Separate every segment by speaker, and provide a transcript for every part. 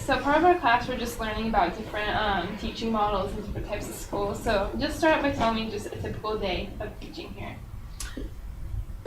Speaker 1: so part of our class we're just learning about different teaching models and different types of schools. So just start by telling me just a typical day of teaching here.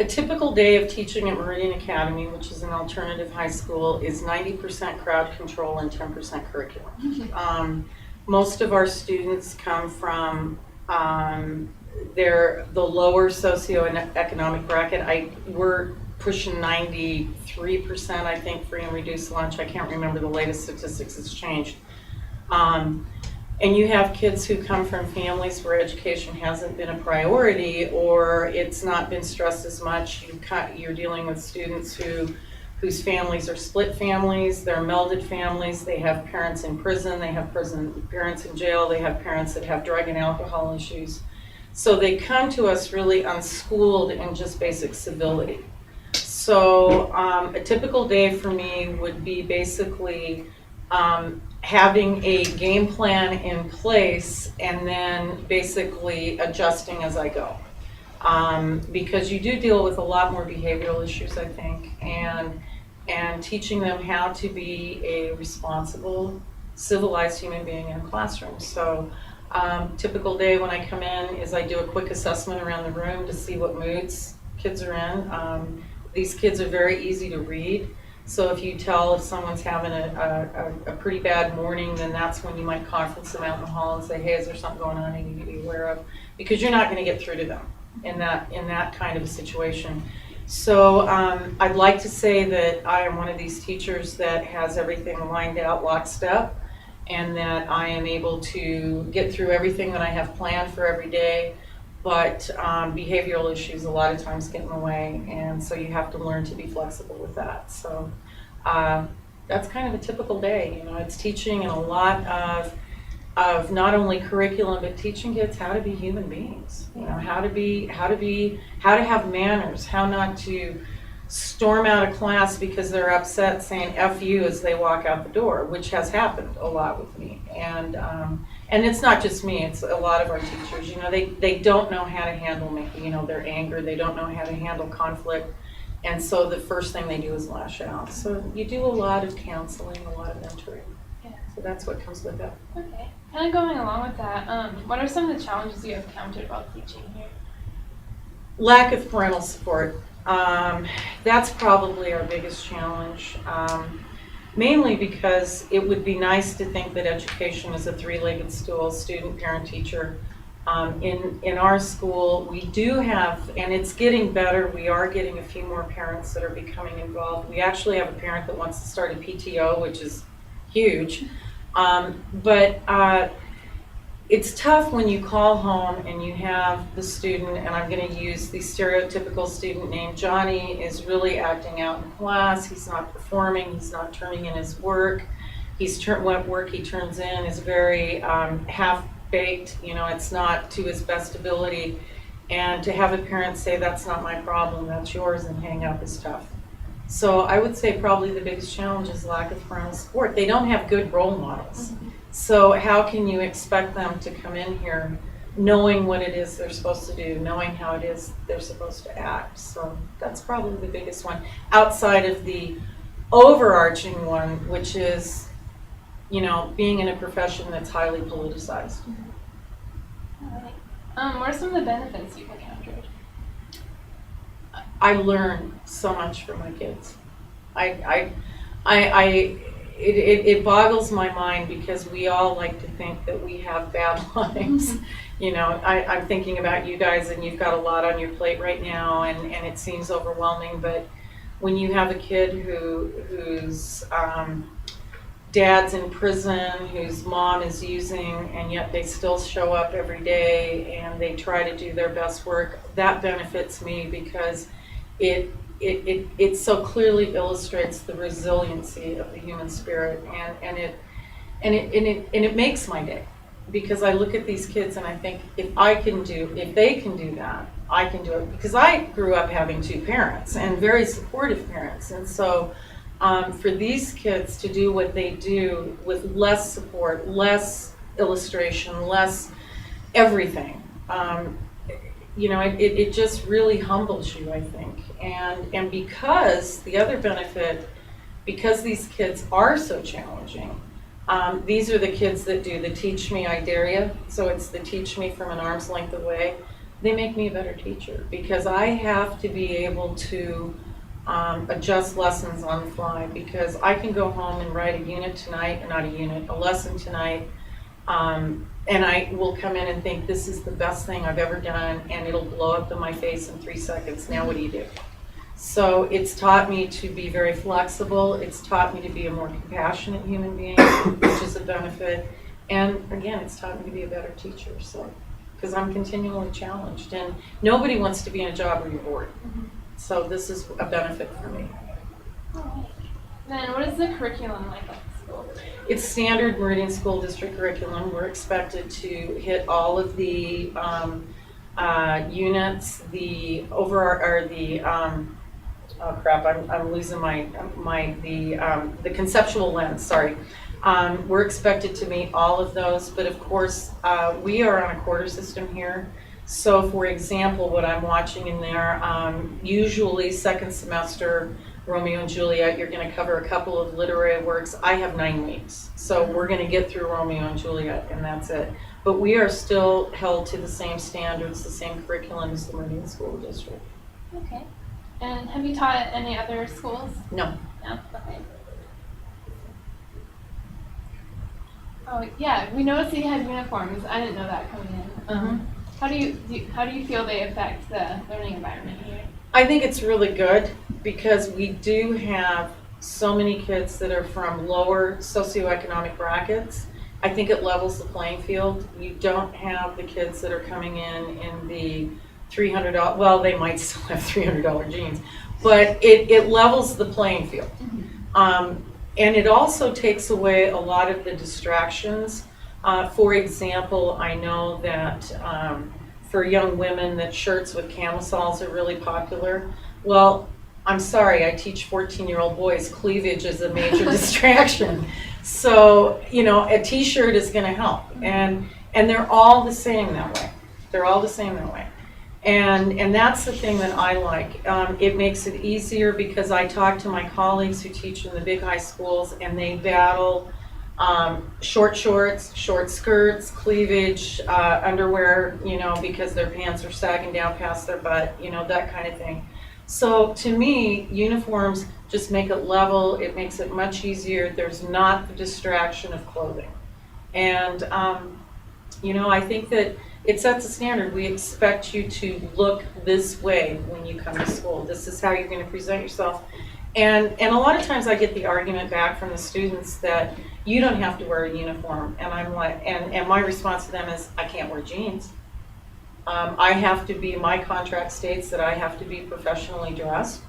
Speaker 2: A typical day of teaching at Meridian Academy, which is an alternative high school, is 90% crowd control and 10% curriculum. Most of our students come from the lower socioeconomic bracket. We're pushing 93%, I think, free and reduced lunch. I can't remember the latest statistics, it's changed. And you have kids who come from families where education hasn't been a priority, or it's not been stressed as much. You're dealing with students whose families are split families, they're melded families, they have parents in prison, they have parents in jail, they have parents that have drug and alcohol issues. So they come to us really unschooled in just basic civility. So a typical day for me would be basically having a game plan in place and then basically adjusting as I go. Because you do deal with a lot more behavioral issues, I think, and teaching them how to be a responsible, civilized human being in a classroom. So typical day when I come in is I do a quick assessment around the room to see what moods kids are in. These kids are very easy to read. So if you tell if someone's having a pretty bad morning, then that's when you might conference them out in the hall and say, hey, is there something going on I need to be aware of? Because you're not going to get through to them in that kind of a situation. So I'd like to say that I am one of these teachers that has everything lined out lockstep, and that I am able to get through everything that I have planned for every day. But behavioral issues a lot of times get in the way, and so you have to learn to be flexible with that. So that's kind of a typical day. You know, it's teaching and a lot of not only curriculum, but teaching kids how to be human beings. You know, how to have manners, how not to storm out of class because they're upset saying F you as they walk out the door, which has happened a lot with me. And it's not just me, it's a lot of our teachers. You know, they don't know how to handle their anger, they don't know how to handle conflict, and so the first thing they do is lash out. So you do a lot of counseling, a lot of mentoring.
Speaker 1: Yeah.
Speaker 2: So that's what comes with that.
Speaker 1: Okay. Kind of going along with that, what are some of the challenges you have encountered while teaching here?
Speaker 2: Lack of parental support. That's probably our biggest challenge. Mainly because it would be nice to think that education is a three-legged stool, student, parent, teacher. In our school, we do have, and it's getting better, we are getting a few more parents that are becoming involved. We actually have a parent that wants to start a PTO, which is huge. But it's tough when you call home and you have the student, and I'm going to use the stereotypical student name, Johnny is really acting out in class, he's not performing, he's not turning in his work, what work he turns in is very half-baked, you know, it's not to his best ability, and to have a parent say that's not my problem, that's yours, and hang up is tough. So I would say probably the biggest challenge is lack of parental support. They don't have good role models. Mm-hmm. So how can you expect them to come in here knowing what it is they're supposed to do, knowing how it is they're supposed to act? So that's probably the biggest one, outside of the overarching one, which is, you know, being in a profession that's highly politicized.
Speaker 1: Mm-hmm. All right. What are some of the benefits you've encountered?
Speaker 2: I learn so much from my kids. It boggles my mind because we all like to think that we have bad lives. You know, I'm thinking about you guys, and you've got a lot on your plate right now, and it seems overwhelming. But when you have a kid whose dad's in prison, whose mom is using, and yet they still show up every day and they try to do their best work, that benefits me because it so clearly illustrates the resiliency of the human spirit, and it makes my day, because I look at these kids and I think if they can do that, I can do it, because I grew up having two parents and very supportive parents, and so for these kids to do what they do with less support, less illustration, less everything, you know, it just really humbles you, I think. And because the other benefit, because these kids are so challenging, These are the kids that do the Teach Me, I Dare Ya. So it's the teach me from an arm's length away. They make me a better teacher because I have to be able to adjust lessons on the fly, because I can go home and write a unit tonight, or not a unit, a lesson tonight, and I will come in and think this is the best thing I've ever done, and it'll blow up in my face in 3 seconds. Now what do you do? So it's taught me to be very flexible. It's taught me to be a more compassionate human being, which is a benefit. And again, it's taught me to be a better teacher. So, because I'm continually challenged, and nobody wants to be in a job where you're bored. So this is a benefit for me.
Speaker 1: Then what is the curriculum like at the school?
Speaker 2: It's standard Meridian School District curriculum. We're expected to hit all of the units, I'm losing the conceptual lens, sorry. We're expected to meet all of those, but of course, we are on a quarter system here. So for example, what I'm watching in there, usually second semester, Romeo and Juliet, you're gonna cover a couple of literary works. I have 9 weeks, so we're gonna get through Romeo and Juliet, and that's it. But we are still held to the same standards, the same curriculum as the Meridian School District.
Speaker 1: Okay. And have you taught at any other schools?
Speaker 2: No.
Speaker 1: No? Okay. Oh, yeah, we noticed that you had uniforms. I didn't know that coming in. How do you feel they affect the learning environment here?
Speaker 2: I think it's really good because we do have so many kids that are from lower socioeconomic brackets. I think it levels the playing field. You don't have the kids that are coming in the $300, well, they might still have $300 jeans, but it levels the playing field. And it also takes away a lot of the distractions. For example, I know that for young women that shirts with camisoles are really popular. Well, I'm sorry, I teach 14-year-old boys. Cleavage is a major distraction. So, you know, a t-shirt is gonna help. And they're all the same that way. They're all the same that way. And that's the thing that I like. It makes it easier because I talk to my colleagues who teach in the big high schools, and they battle short shorts, short skirts, cleavage, underwear, you know, because their pants are sagging down past their butt, you know, that kind of thing. So to me, uniforms just make it level. It makes it much easier. There's not the distraction of clothing. And, you know, I think that it sets a standard. We expect you to look this way when you come to school. This is how you're going to present yourself. And a lot of times I get the argument back from the students that you don't have to wear a uniform. And I'm like, and my response to them is, I can't wear jeans. I have to be, my contract states that I have to be professionally dressed.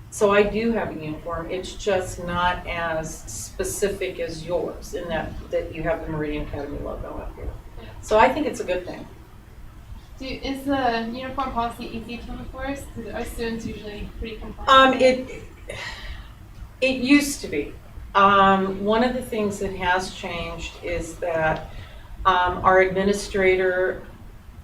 Speaker 2: So I do have a uniform. It's just not as specific as yours in that you have the Meridian Academy logo up here. So I think it's a good thing.
Speaker 1: Is the uniform policy easy to enforce? Are students usually pretty compliant?
Speaker 2: It used to be. One of the things that has changed is that our administrator,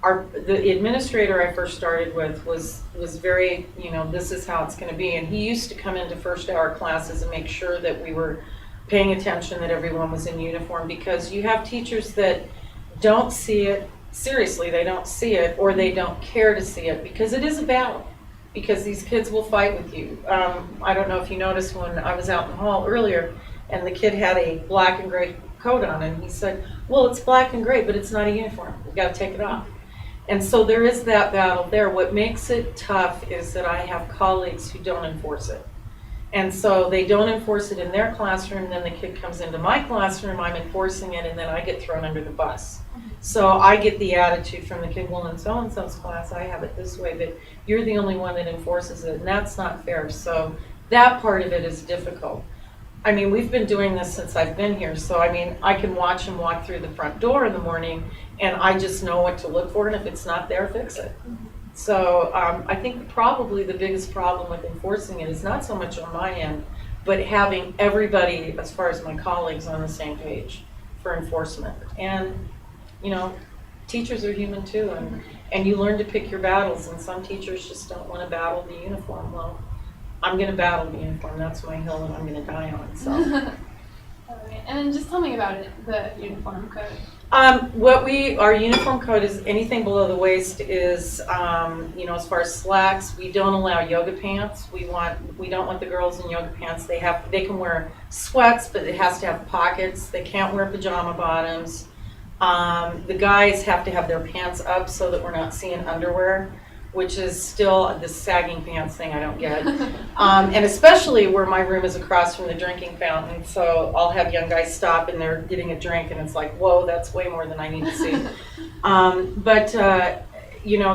Speaker 2: the administrator I first started with was very, you know, this is how it's going to be. And he used to come into first hour classes and make sure that we were paying attention, that everyone was in uniform, because you have teachers that don't see it. Seriously, they don't see it, or they don't care to see it, because it is a battle, because these kids will fight with you. I don't know if you noticed when I was out in the hall earlier and the kid had a black and gray coat on, and he said, well, it's black and gray, but it's not a uniform. We've got to take it off. And so there is that battle there. What makes it tough is that I have colleagues who don't enforce it. And so they don't enforce it in their classroom, then the kid comes into my classroom, I'm enforcing it, and then I get thrown under the bus. So I get the attitude from the kid, well, in so-and-so's class, I have it this way, but you're the only one that enforces it, and that's not fair. So that part of it is difficult. I mean, we've been doing this since I've been here, so I mean, I can watch him walk through the front door in the morning, and I just know what to look for, and if it's not there, fix it. So I think probably the biggest problem with enforcing it is not so much on my end, but having everybody, as far as my colleagues, on the same page for enforcement. And, you know, teachers are human too, and you learn to pick your battles, and some teachers just don't want to battle the uniform. Well, I'm going to battle the uniform. That's my hill, and I'm going to die on. So.
Speaker 1: Okay, and then just tell me about it, the uniform code.
Speaker 2: Our uniform code is anything below the waist is, as far as slacks, we don't allow yoga pants. We don't want the girls in yoga pants. They can wear sweats, but it has to have pockets. They can't wear pajama bottoms. The guys have to have their pants up so that we're not seeing underwear, which is still this sagging pants thing I don't get. And especially where my room is across from the drinking fountain, so I'll have young guys stop and they're getting a drink and it's like, whoa, that's way more than I need to see.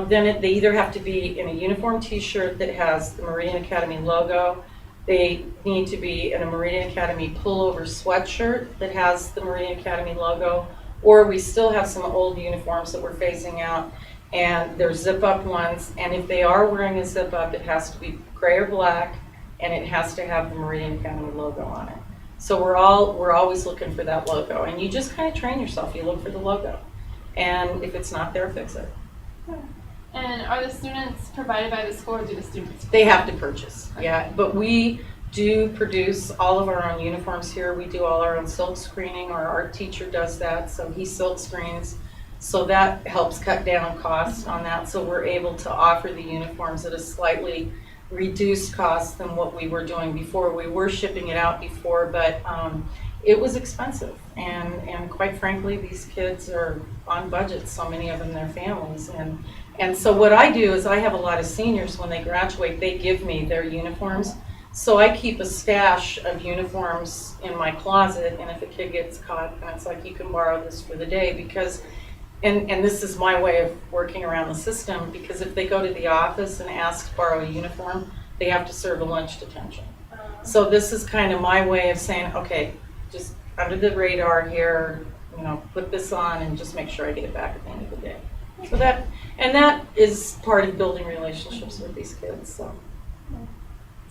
Speaker 2: Then they either have to be in a uniform t-shirt that has the Meridian Academy logo. They need to be in a Meridian Academy pullover sweatshirt that has the Meridian Academy logo, or we still have some old uniforms that we're phasing out. And they're zip-up ones, and if they are wearing a zip-up, it has to be gray or black, and it has to have the Meridian Academy logo on it. So we're always looking for that logo, and you just kind of train yourself. You look for the logo, and if it's not there, fix it.
Speaker 1: And are the students provided by the school, or do the students?
Speaker 2: They have to purchase, yeah. But we do produce all of our own uniforms here. We do all our own silk screening. Our art teacher does that, so he silk screens. So that helps cut down costs on that. So we're able to offer the uniforms at a slightly reduced cost than what we were doing before. We were shipping it out before, but it was expensive. And quite frankly, these kids are on budget, so many of them, their families. And so what I do is I have a lot of seniors, when they graduate, they give me their uniforms. So I keep a stash of uniforms in my closet, and if a kid gets caught, and it's like, you can borrow this for the day, because And this is my way of working around the system, because if they go to the office and ask to borrow a uniform, they have to serve a lunch detention. So this is kind of my way of saying, okay, just under the radar here, put this on and just make sure I get it back at the end of the day. So that is part of building relationships with these kids. So.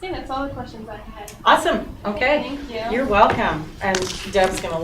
Speaker 1: See, that's all the questions I had.
Speaker 2: Awesome. Okay.
Speaker 1: Thank you.
Speaker 2: You're welcome. And Deb's going to